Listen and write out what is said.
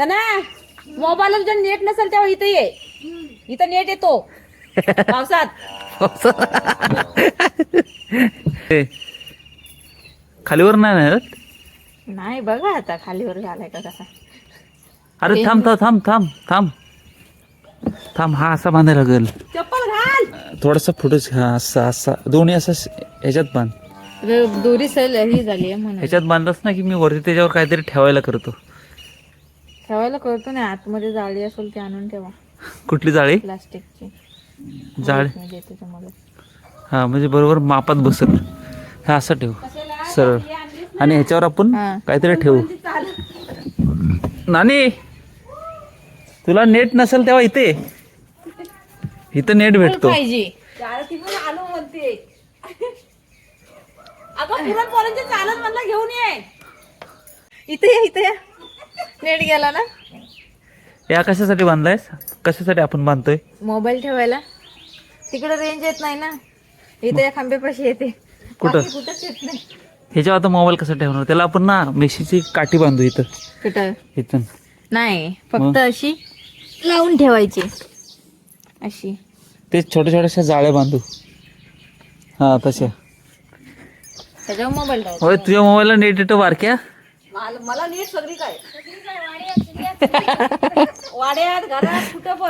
ना मोबाईलला तुझ्या नेट नसेल तेव्हा इथं ये, इथं नेट येतो पावसात. खालीवर नाही ना येत? नाही बघा आता खालीवर झालाय का कसा. अरे थांब थांब थांब थांब थांब थांब, हा असा बांधायला लागेल. चप्पल घाल. थोडासा फुटच, हा असा असा दोन्ही असं ह्याच्यात बांध. दोरी सैल ही झाली म्हणून ह्याच्यात बांधलास ना की मी वरती त्याच्यावर काहीतरी ठेवायला करतो. ठेवायला कळतो ना, आतमध्ये जाळी असेल ती आणून ठेवा. कुठली जाळी? प्लास्टिकची जाळी. मी देते तुम्हाला. हा म्हणजे बरोबर मापात बसल. हा असं ठेवू सरळ, आणि ह्याच्यावर आपण हा. काहीतरी ठेवू. नानी तुला नेट नसेल तेव्हा इथे, इथं नेट भेटतो. पाहिजे आलो म्हणते. अगं पुरणपोळ्यांची चालत म्हणलं घेऊन ये. इथे ये. नेट गेला ना. या कशासाठी बांधलायस? कशासाठी आपण बांधतोय? मोबाईल ठेवायला. तिकडे रेंज येत नाही ना, इथे या खांब्यापाशी येते. कुठं? बाकी कुठंच येत नाही. ह्याच्यावर आता मोबाईल कसा ठेवणार? त्याला आपण ना मेशीची काठी बांधू इथं. कुठं? इथून नाही, फक्त अशी लावून ठेवायची अशी. ते छोट्या छोट्याशा जाळ्या बांधू. हा तशा. त्याच्यावर मोबाईल ठेवायचा. होय, तुझ्या मोबाईलला नेट येतं बारक्या? मला नीट सगळी काय वाड्यात घरात कुठं पण.